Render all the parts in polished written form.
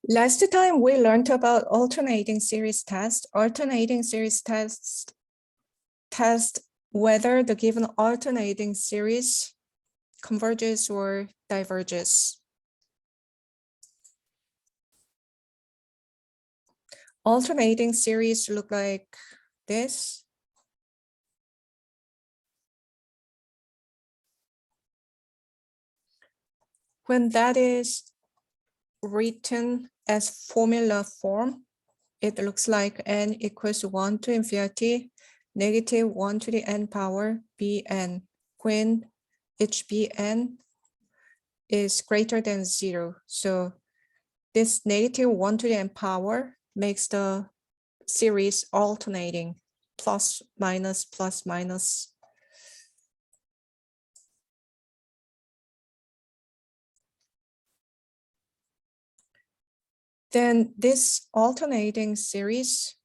Last time we learned about alternating series test. Alternating series tests test whether the given alternating series converges or diverges. Alternating series look like this. When that is written as formula form, it looks like n equals 1 to infinity, negative 1 to the n power bn, when each bn is greater than 0. So this negative 1 to the n power makes the series alternating, plus, minus, plus, minus. Then this alternating series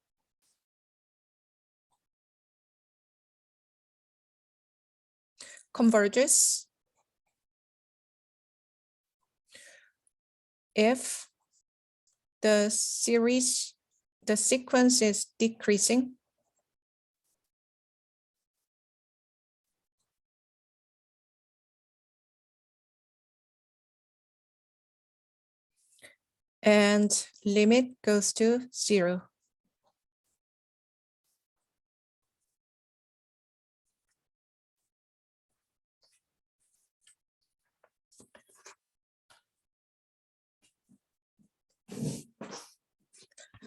converges if the sequence is decreasing and limit goes to 0.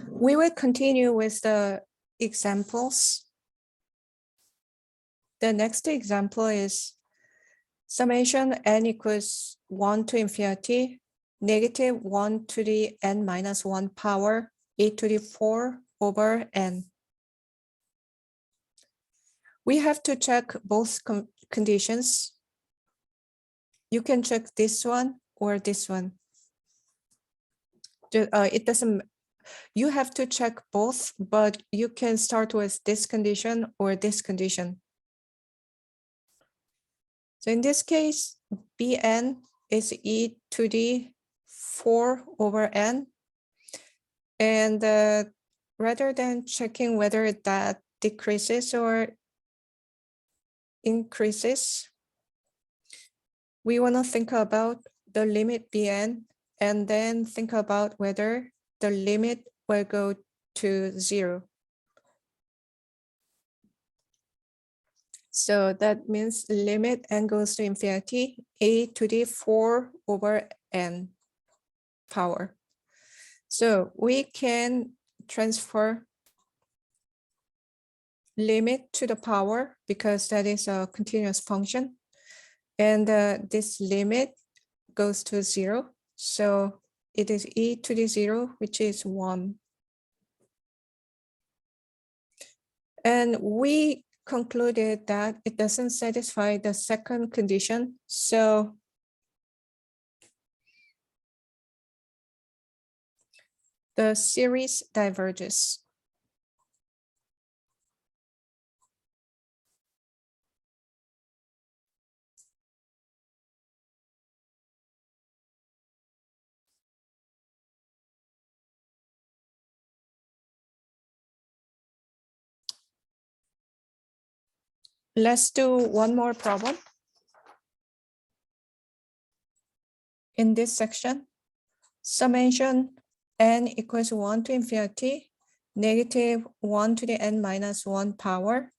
We will continue with the examples. The next example is summation n equals 1 to infinity, negative 1 to the n minus 1 power, e to the 4 over n. We have to check both conditions. You can check this one or this one. It doesn't, you have to check both, but you can start with this condition or this condition. So in this case, Bn is e to the 4 over n. And rather than checking whether that decreases or increases, we want to think about the limit Bn and then think about whether the limit will go to 0. So that means limit n goes to infinity, a to the 4 over n power. So we can transfer limit to the power because that is a continuous function. And this limit goes to 0. So it is e to the 0, which is 1. And we concluded that it doesn't satisfy the second condition. So the series diverges. Let's do one more problem. In this section, summation n equals 1 to infinity, negative 1 to the n minus 1 power,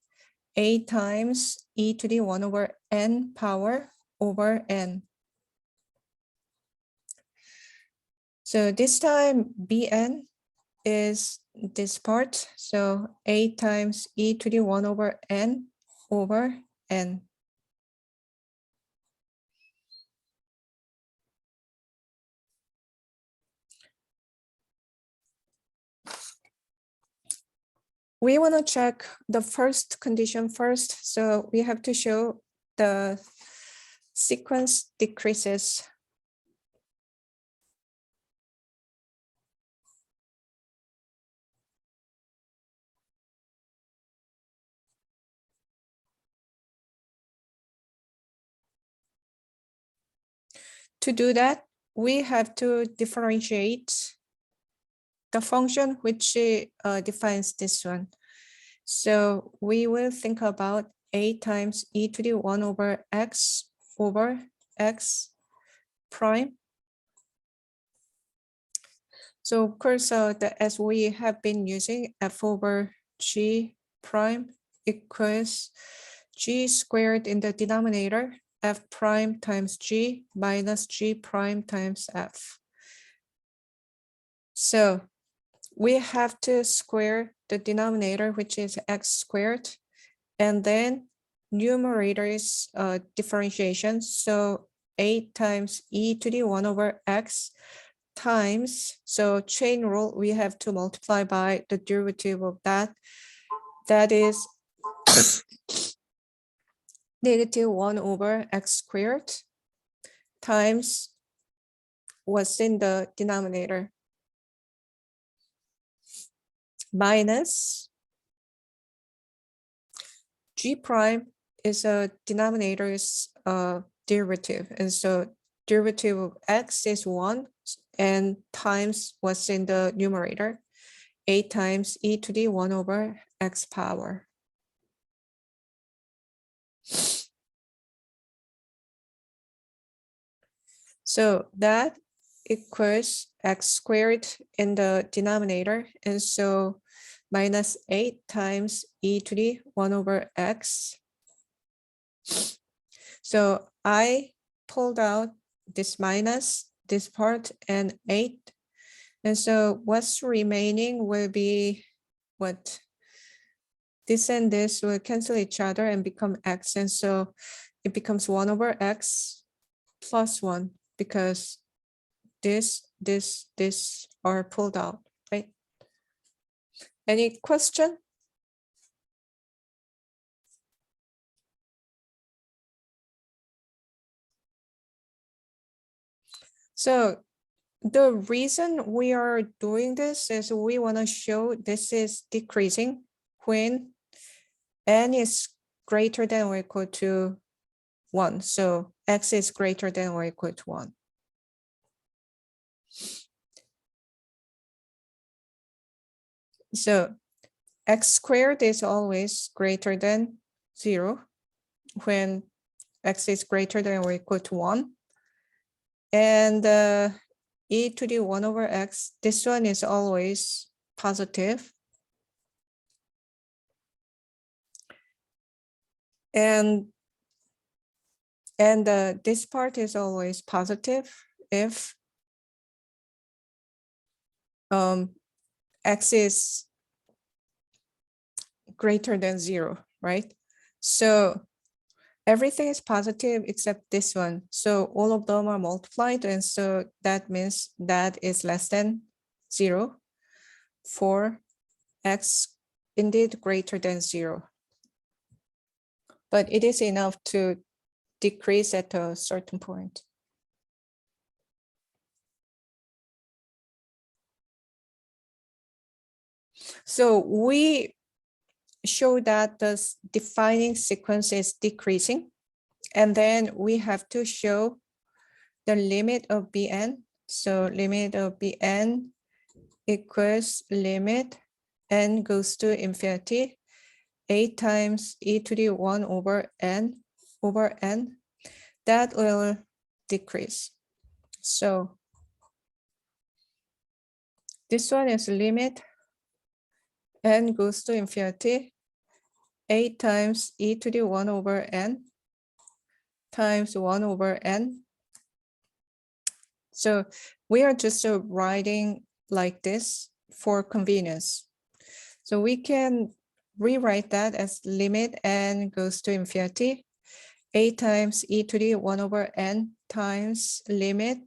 a times e to the 1 over n power over n. So this time Bn is this part. So a times e to the 1 over n over n. We want to check the first condition first. So we have to show the sequence decreases. To do that, we have to differentiate the function which defines this one. So we will think about a times e to the 1 over x prime. So of course, as we have been using, f over g prime equals g squared in the denominator, f prime times g minus g prime times f. So we have to square the denominator, which is x squared, and then numerator is differentiation. So 8 times e to the 1 over x times, so chain rule, we have to multiply by the derivative of that. That is negative 1 over x squared times what's in the denominator minus g prime is a denominator's derivative, and so derivative of x is 1 and times what's in the numerator, 8 times e to the 1 over x power. So that equals x squared in the denominator, and so minus 8 times e to the 1 over x. So I pulled out this minus, this part, and 8. And so what's remaining will be what? This and this will cancel each other and become x. And so it becomes 1 over x plus 1 because this are pulled out, right? Any question? So the reason we are doing this is we want to show this is decreasing when n is greater than or equal to 1. So x is greater than or equal to 1. So x squared is always greater than 0 when x is greater than or equal to 1. And e to the 1 over x, this one is always positive. And this part is always positive if x is greater than 0, right? So everything is positive except this one. So all of them are multiplied, and so that means that is less than 0 for x indeed greater than 0. But it is enough to decrease at a certain point. So we show that the defining sequence is decreasing, and then we have to show the limit of Bn. So limit of Bn equals limit n goes to infinity, 8 times e to the 1 over n, that will decrease. So this one is limit n goes to infinity, 8 times e to the 1 over n times 1 over n. So we are just writing like this for convenience. So we can rewrite that as limit n goes to infinity, 8 times e to the 1 over n times limit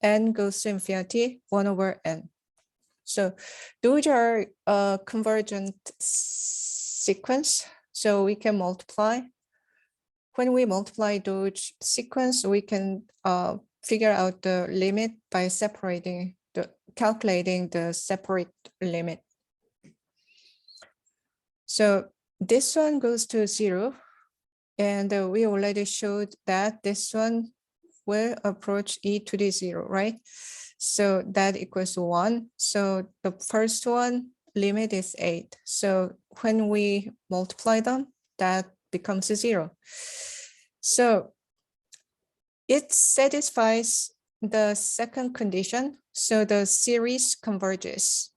n goes to infinity, 1 over n. So those are convergent sequence. So we can multiply. When we multiply those sequence, we can figure out the limit by calculating the separate limit. So this one goes to 0, and we already showed that this one will approach e to the 0, right? So that equals 1. So the first one limit is 8. So when we multiply them, that becomes 0. So it satisfies the second condition. So the series converges.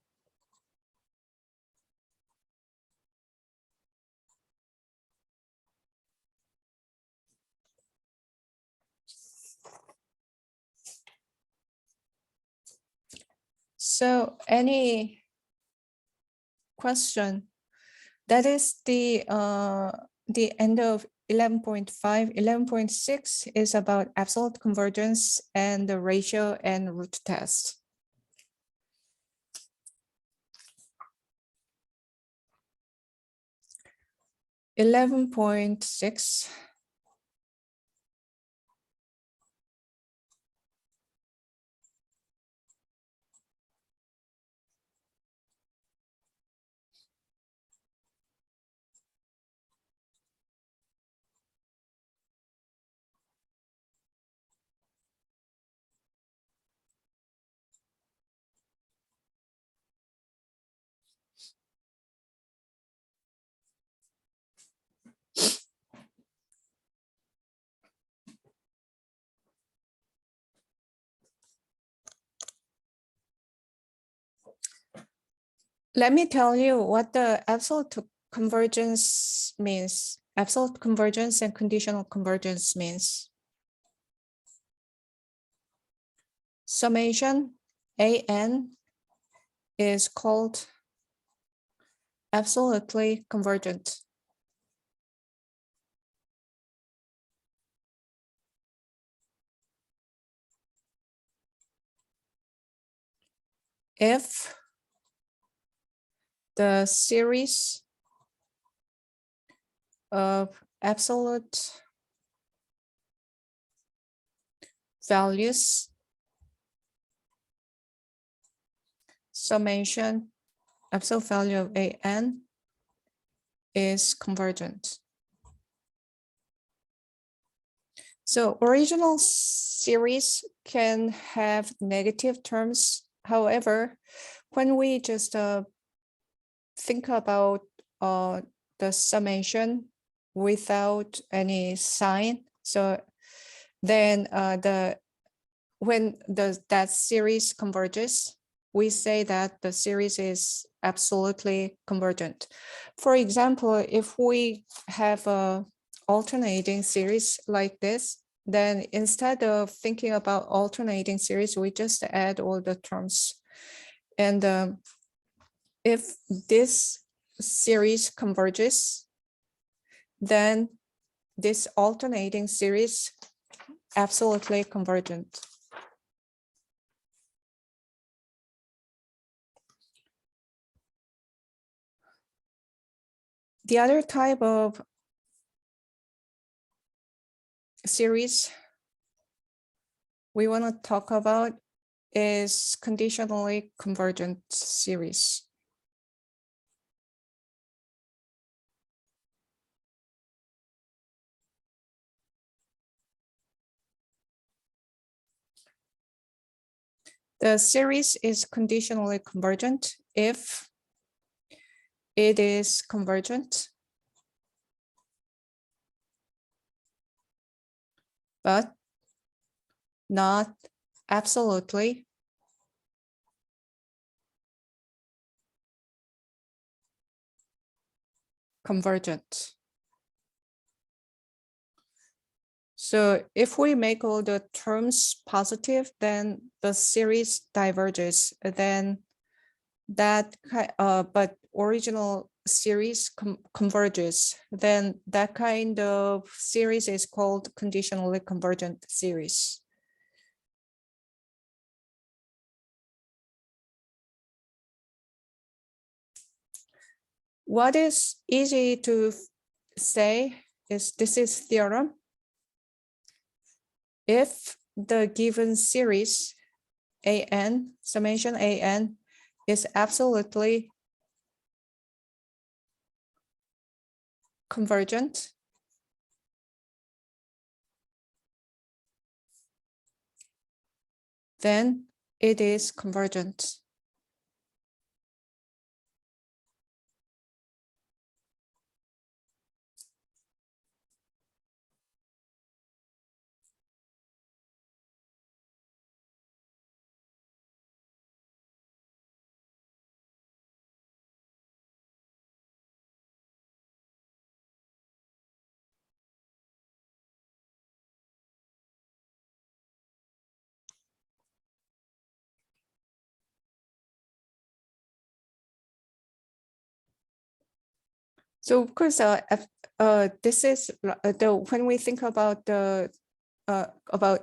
So any question? That is the end of 11.5. 11.6 is about absolute convergence and the ratio and root test. Eleven point six. Let me tell you what the absolute convergence means. Absolute convergence and conditional convergence means. Summation AN is called absolutely convergent. If the series of absolute values summation absolute value of AN is convergent. So original series can have negative terms. However, when we just think about the summation without any sign, so then when that series converges, we say that the series is absolutely convergent. For example, if we have a alternating series like this, then instead of thinking about alternating series, we just add all the terms. And if this series converges, then this alternating series absolutely convergent. The other type of series we want to talk about is conditionally convergent series. The series is conditionally convergent if it is convergent, but not absolutely convergent. So if we make all the terms positive, then the series diverges. Then that but original series converges. Then that kind of series is called conditionally convergent series. What is easy to say is this is theorem. If the given series AN, summation AN, is absolutely convergent, then it is convergent. So of course, this is when we think about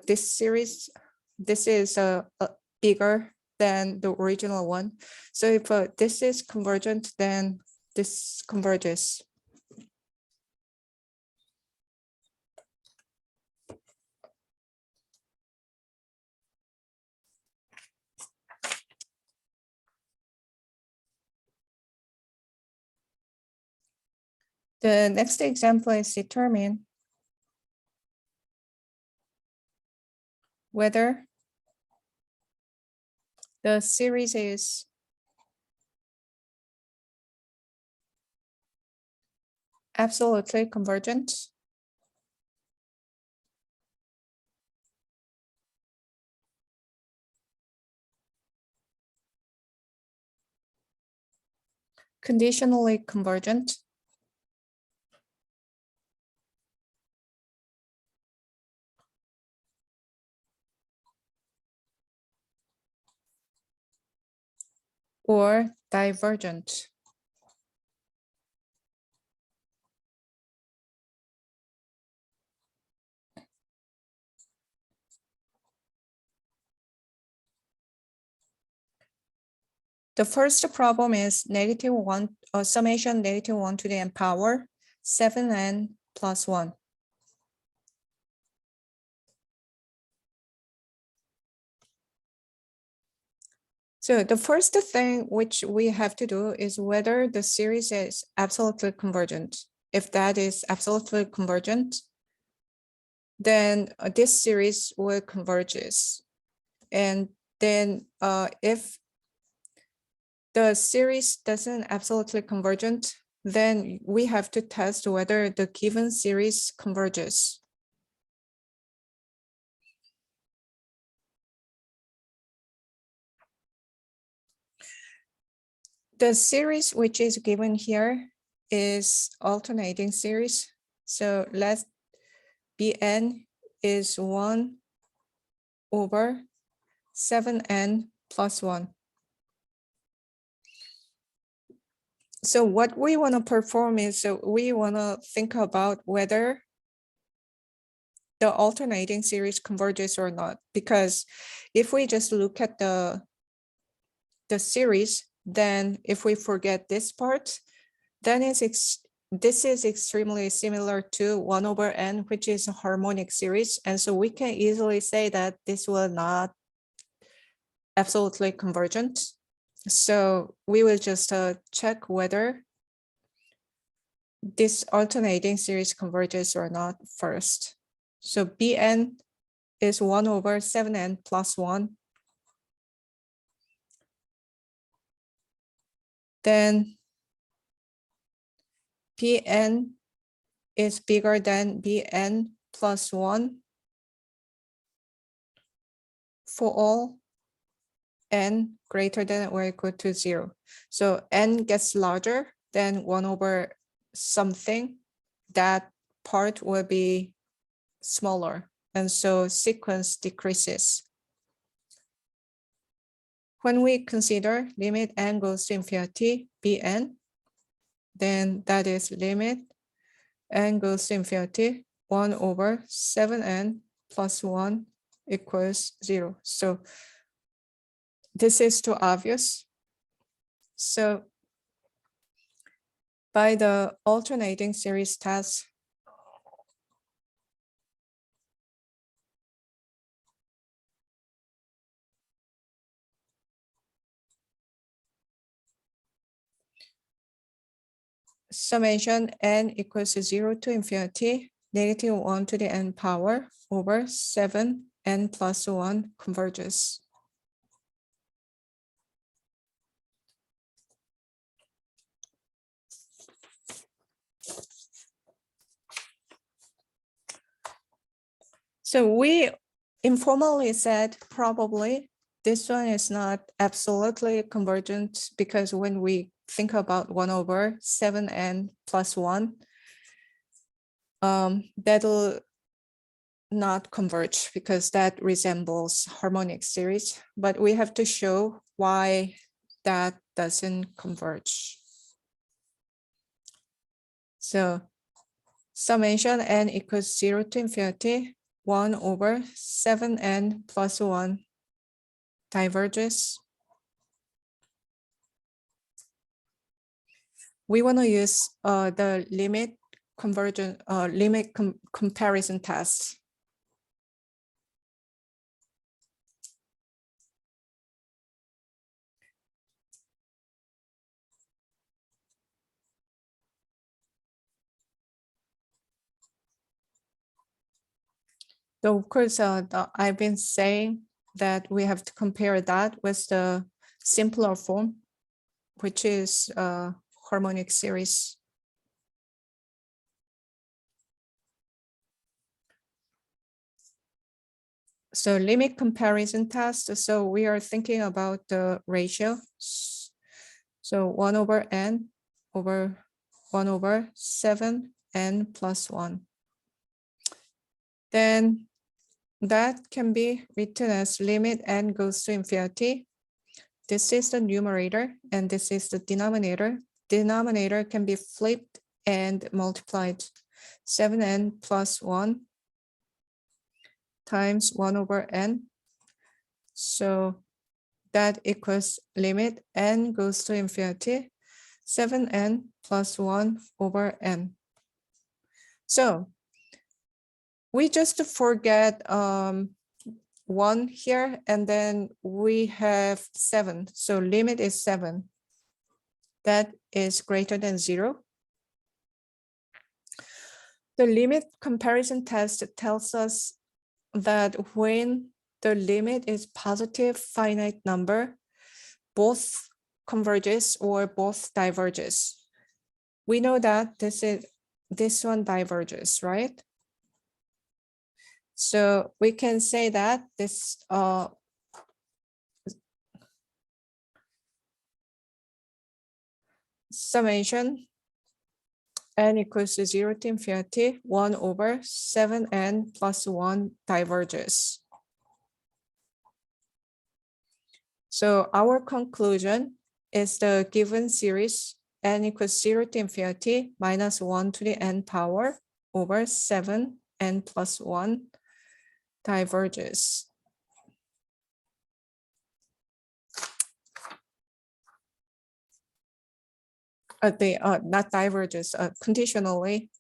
this series, this is bigger than the original one. So if this is convergent, then this converges. The next example is determine whether the series is absolutely convergent conditionally convergent or divergent. The first problem is -1, summation -1 to the n power 7n plus 1. So the first thing which we have to do is whether the series is absolutely convergent. If that is absolutely convergent, then this series will converges. And then if the series doesn't absolutely convergent, then we have to test whether the given series converges. The series which is given here is alternating series. So let's Bn is 1 over 7n plus 1. So what we want to perform is we want to think about whether the alternating series converges or not. Because if we just look at the series, then if we forget this part, then this is extremely similar to 1 over n, which is a harmonic series. And so we can easily say that this will not absolutely convergent. So we will just check whether this alternating series converges or not first. So Bn is 1 over 7n plus 1. Then Bn is bigger than Bn plus 1 for all n greater than or equal to 0. So n gets larger than 1 over something, that part will be smaller. And so sequence decreases. When we consider limit n goes to infinity, Bn, then that is limit n goes to infinity, 1 over 7n plus 1 equals 0. So this is too obvious. So by the alternating series test, summation n equals to 0 to infinity, -1 to the n power over 7n plus 1 converges. So we informally said probably this one is not absolutely convergent because when we think about 1/7n plus 1, that'll not converge because that resembles harmonic series, but we have to show why that doesn't converge. So summation n equals 0 to infinity, 1/7n plus 1 diverges. We want to use the limit comparison test. So of course, I've been saying that we have to compare that with the simpler form, which is harmonic series. So limit comparison test. So we are thinking about the ratio. So 1/n over 1/7n plus 1. Then that can be written as limit n goes to infinity. This is the numerator and this is the denominator. Denominator can be flipped and multiplied. 7n plus 1 times 1/n. So that equals limit n goes to infinity, 7n plus 1/n. So we just forget 1 here, and then we have 7. So limit is 7. That is greater than 0. The limit comparison test tells us that when the limit is positive finite number, both converges or both diverges. We know that this one diverges, right? So we can say that this summation n equals to 0 to infinity, 1/7n plus 1 diverges. So our conclusion is the given series n equals 0 to infinity minus 1 to the n power over 7n plus 1 diverges. Not diverges, conditionally.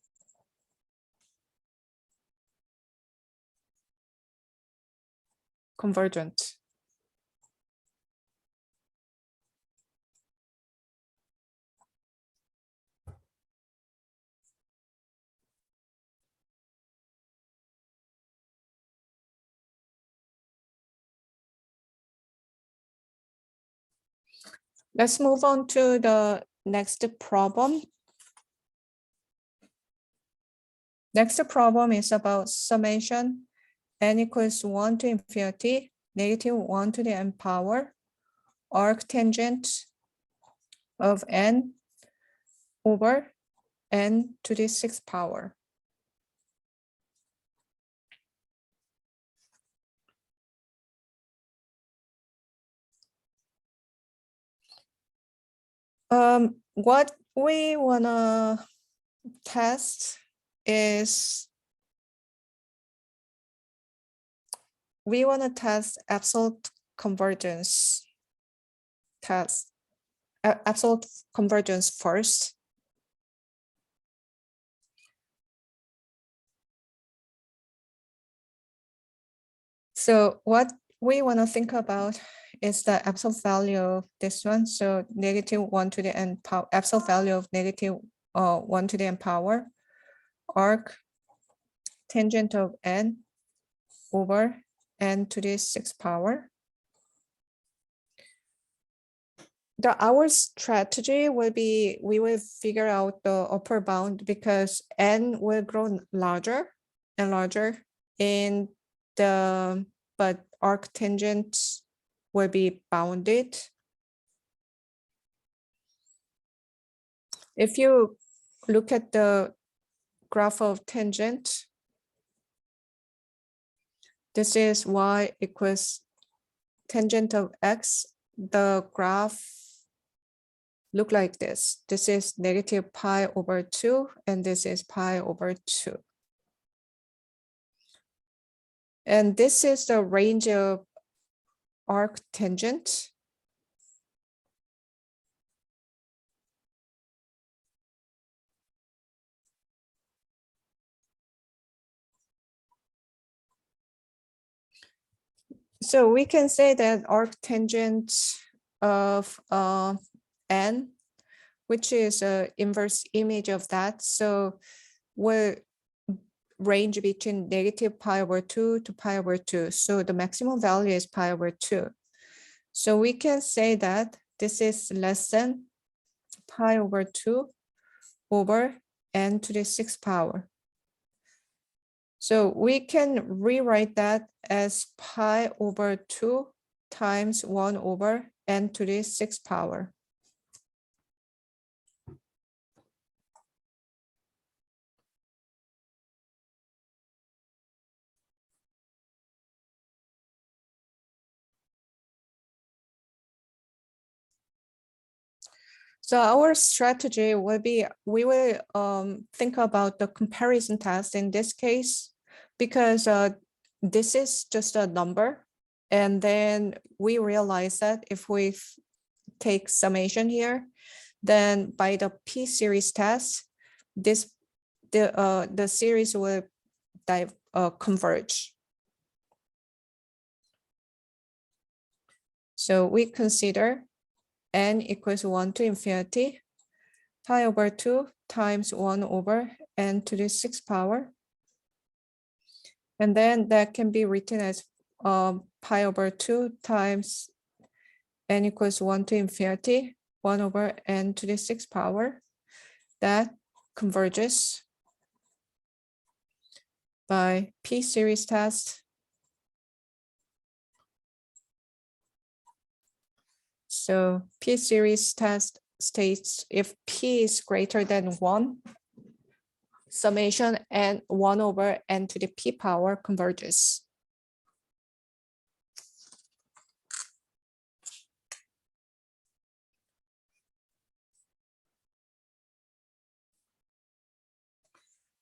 Convergent. Let's move on to the next problem. Next problem is about summation n equals 1 to infinity, negative 1 to the n power, arctangent of n over n to the 6th power. What we wanna test is we wanna test absolute convergence test, absolute convergence first. So what we want to think about is the absolute value of this one. So negative 1 to the n power, absolute value of negative 1 to the n power, arc tangent of n over n to the 6th power. Our strategy will be, we will figure out the upper bound because n will grow larger and larger in but arctangent will be bounded. If you look at the graph of tangent, this is y equals tangent of x. The graph look like this. This is negative pi over 2, and this is pi over 2. And this is the range of arctangent. So we can say that arctangent of n, which is an inverse image of that, so will range between negative pi over 2 to pi over 2. So the maximum value is pi over 2. So we can say that this is less than pi over 2 over n to the 6th power. So we can rewrite that as pi over 2 times 1 over n to the 6th power. So our strategy will be, we will think about the comparison test in this case, because this is just a number. And then we realize that if we take summation here, then by the P series test, the series will converge. So we consider n equals 1 to infinity, pi over 2 times 1 over n to the 6th power. And then that can be written as pi over 2 times n equals 1 to infinity, 1 over n to the 6th power. That converges by P series test. So P series test states if P is greater than 1, summation n 1 over n to the P power converges.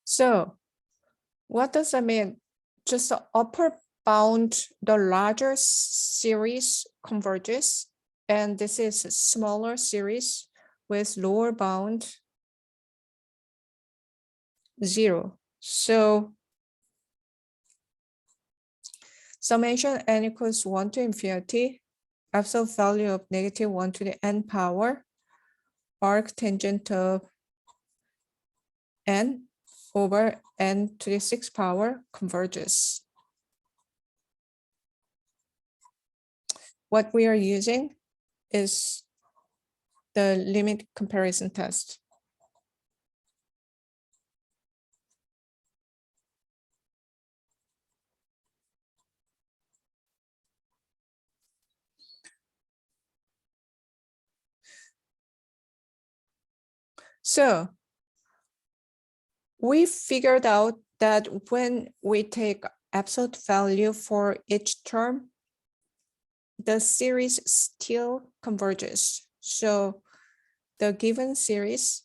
So what does that mean? Just the upper bound, the larger series converges, and this is a smaller series with lower bound 0. So summation n equals 1 to infinity, absolute value of negative 1 to the n power, arctangent of n over n to the 6th power converges. What we are using is the limit comparison test. So we figured out that when we take absolute value for each term, the series still converges. So the given series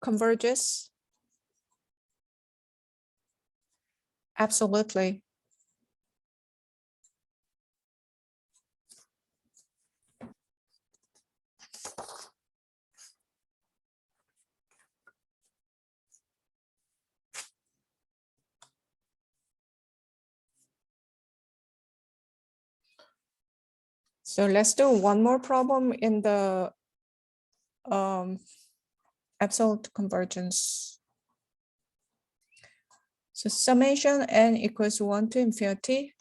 converges absolutely. So let's do one more problem in the absolute convergence. So summation n equals 1 to infinity,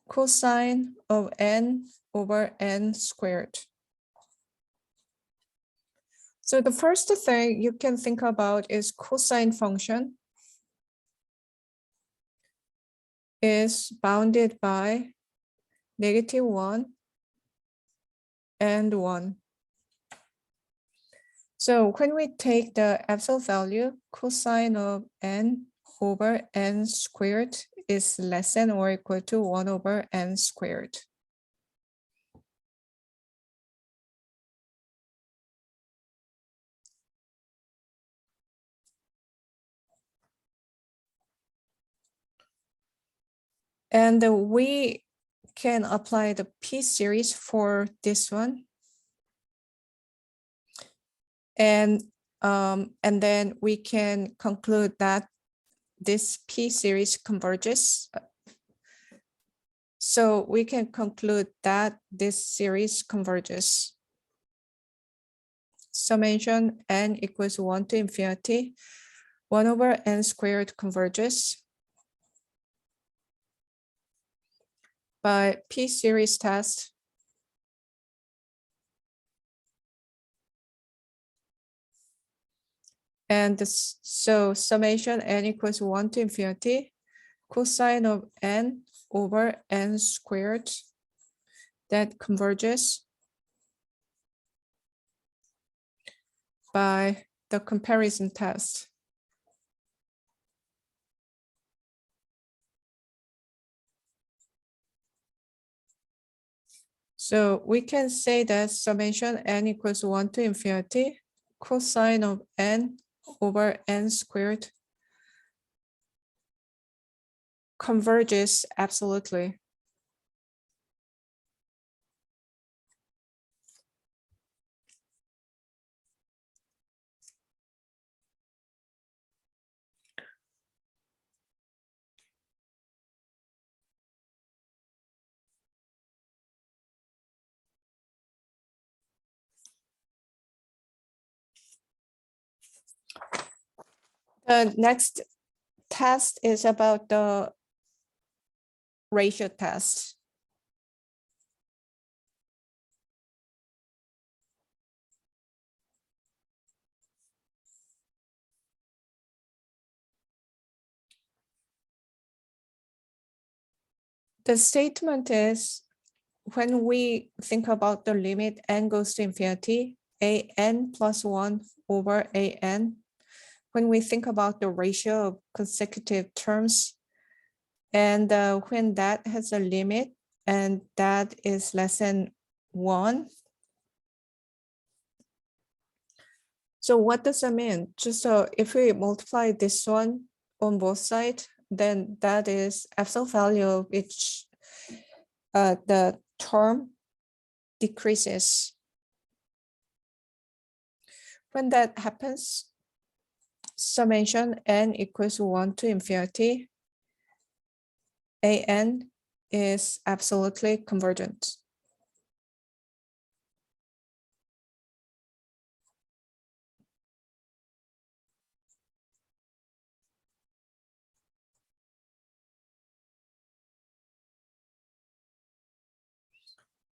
cosine of n over n squared. So the first thing you can think about is cosine function is bounded by -1 and 1. So when we take the absolute value, cosine of n over n squared is less than or equal to 1 over n squared. And we can apply the p-series for this one. And then we can conclude that this p-series converges. So we can conclude that this series converges. Summation n equals 1 to infinity. 1 over n squared converges by p-series test. And so summation n equals 1 to infinity, cosine of n over n squared that converges by the comparison test. So we can say that summation n equals 1 to infinity, cosine of n over n squared converges absolutely. The next test is about the ratio test. The statement is, when we think about the limit n goes to infinity, an plus 1 over an, when we think about the ratio of consecutive terms, and when that has a limit and that is less than 1. So what does that mean? Just if we multiply this one on both sides, then that is absolute value of each, the term decreases. When that happens, summation n equals 1 to infinity, an is absolutely convergent.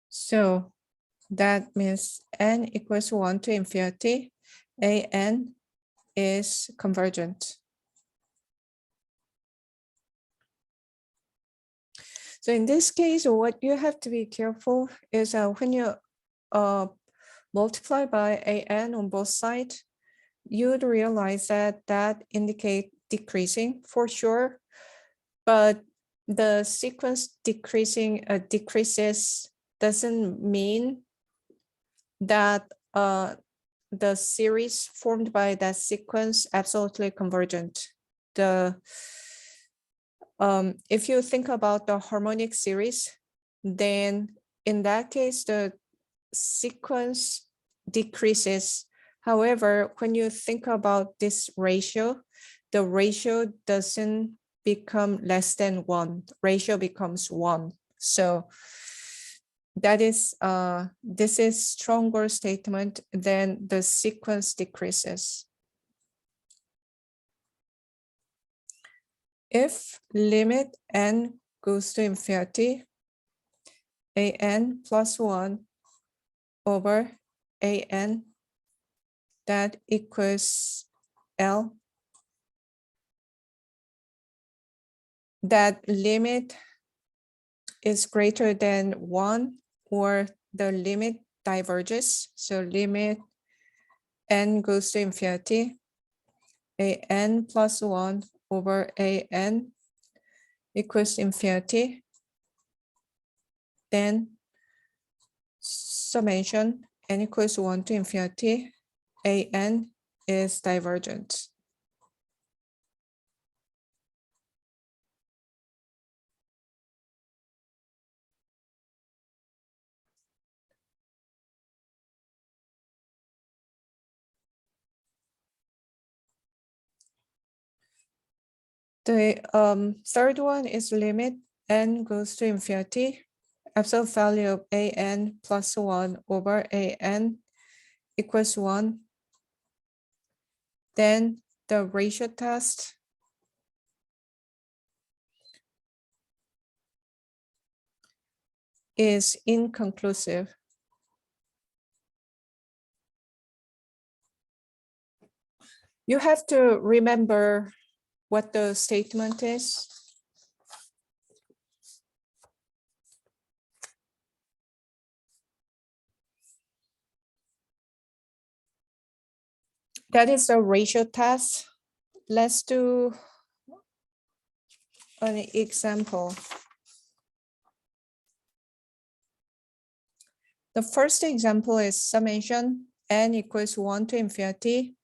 So that means n equals 1 to infinity, an is convergent. So in this case, what you have to be careful is when you multiply by an on both sides, you'd realize that that indicate decreasing for sure, but the sequence decreasing decreases doesn't mean that the series formed by that sequence absolutely convergent. If you think about the harmonic series, then in that case, the sequence decreases. However, when you think about this ratio, the ratio doesn't become less than 1. Ratio becomes 1. So that is this is stronger statement than the sequence decreases. If limit n goes to infinity, an plus 1 over an that equals L, that limit is greater than 1 or the limit diverges. So limit n goes to infinity, an plus 1 over an equals infinity. Then summation n equals 1 to infinity, an is divergent. The third one is limit n goes to infinity, absolute value of an plus 1 over an equals 1. Then the ratio test is inconclusive. You have to remember what the statement is. That is the ratio test. Let's do an example. The first example is summation n equals 1 to infinity,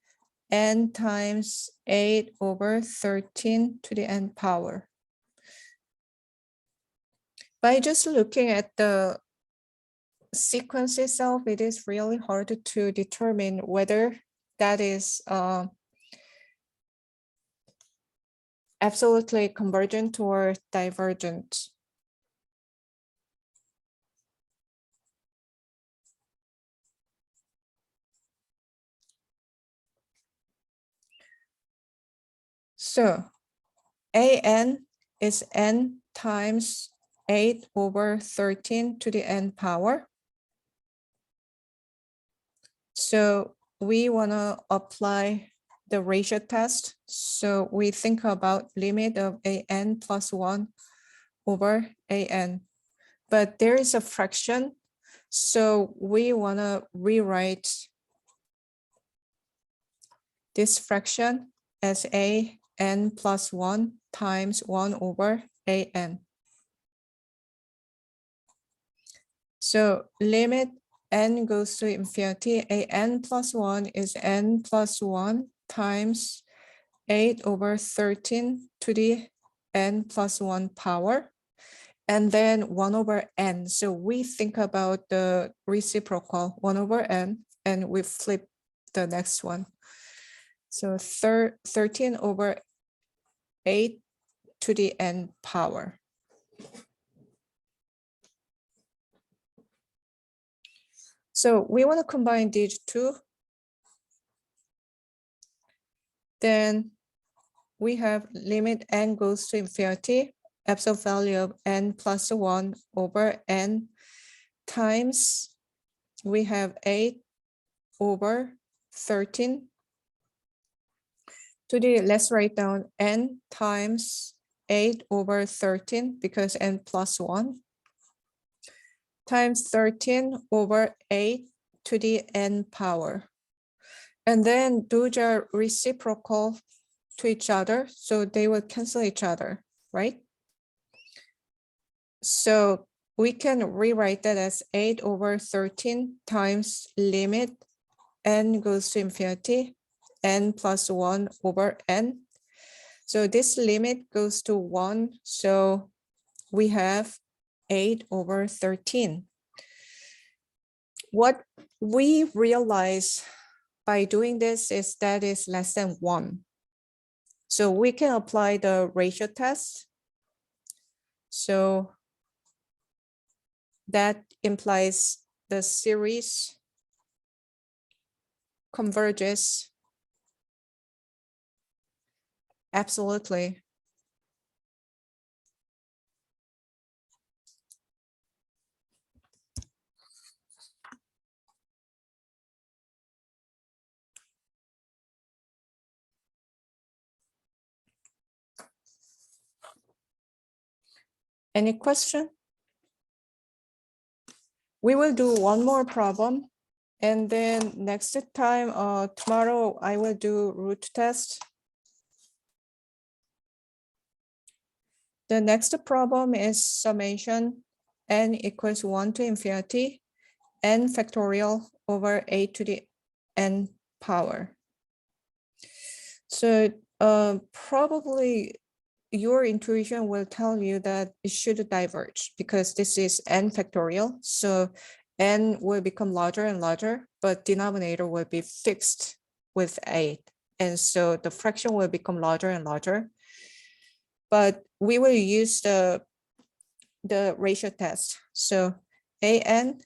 n times 8 over 13 to the n power. By just looking at the sequence itself, it is really hard to determine whether that is absolutely convergent or divergent. So an is n times 8 over 13 to the n power. So we want to apply the ratio test. So we think about limit of an plus 1 over an. But there is a fraction. So we want to rewrite this fraction as an plus 1 times 1 over an. So limit n goes to infinity, an plus 1 is n plus 1 times 8 over 13 to the n plus 1 power, and then 1 over n. So we think about the reciprocal 1 over n, and we flip the next one. So 13 over 8 to the n power. So we want to combine these two. Then we have limit n goes to infinity, absolute value of n plus 1 over n times, we have 8 over 13 to the, let's write down n times 8 over 13 because n plus 1 times 13 over 8 to the n power. And then those are reciprocal to each other, so they will cancel each other, right? So we can rewrite that as 8 over 13 times limit n goes to infinity, n plus 1 over n. So this limit goes to 1, so we have 8 over 13. What we realize by doing this is that is less than 1. So we can apply the ratio test. So that implies the series converges absolutely. Any question? We will do one more problem. And then next time, tomorrow, I will do root test. The next problem is summation n equals 1 to infinity, n factorial over a to the n power. So probably your intuition will tell you that it should diverge because this is n factorial. So n will become larger and larger, but denominator will be fixed with 8. And so the fraction will become larger and larger. But we will use the ratio test. So an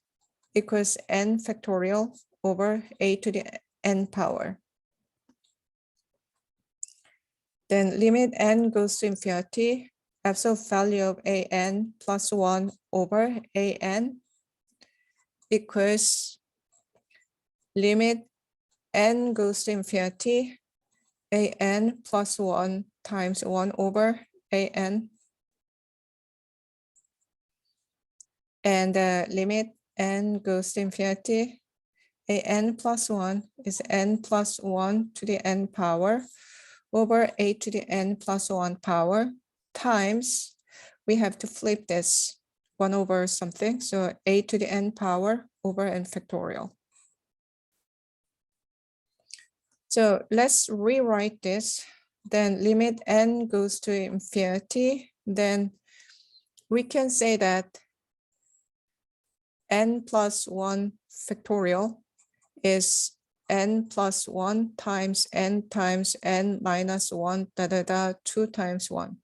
equals n factorial over a to the n power. Then limit n goes to infinity, absolute value of an plus 1 over an equals limit n goes to infinity, an plus 1 times 1 over an, and limit n goes to infinity, an plus 1 is n plus 1 to the n power over a to the n plus 1 power times, we have to flip this 1 over something, so a to the n power over n factorial. So let's rewrite this. Then limit n goes to infinity, then we can say that n plus 1 factorial is n plus 1 times n minus 1, 2 times 1.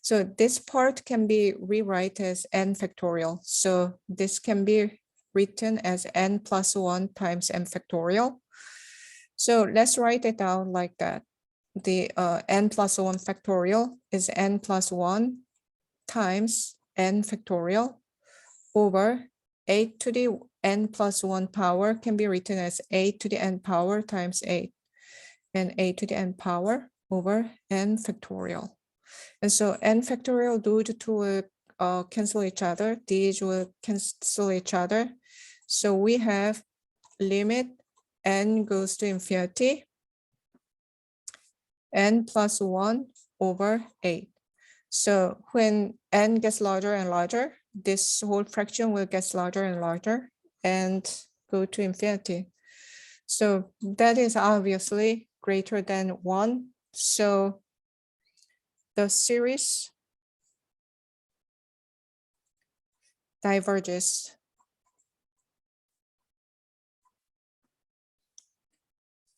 So this part can be rewritten as n factorial. So this can be written as n plus 1 times n factorial. So let's write it down like that. The n plus 1 factorial is n plus 1 times n factorial over a to the n plus 1 power can be written as a to the n power times 8, and a to the n power over n factorial. And so n factorial, those two will cancel each other. These will cancel each other. So we have limit n goes to infinity, n plus 1 over 8. So when n gets larger and larger, this whole fraction will get larger and larger and go to infinity. So that is obviously greater than 1. So the series diverges.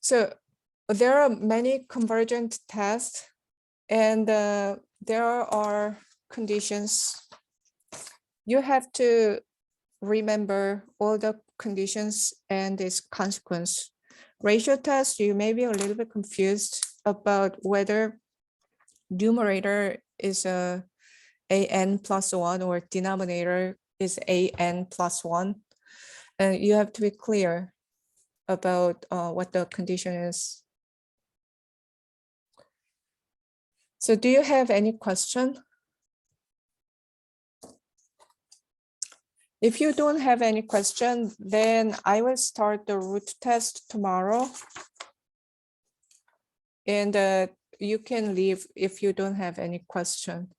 So there are many convergent tests, and there are conditions. You have to remember all the conditions and its consequence. Ratio test, you may be a little bit confused about whether numerator is a an plus 1 or denominator is an plus 1. And you have to be clear about what the condition is. So do you have any question? If you don't have any question, then I will start the root test tomorrow. And you can leave if you don't have any question.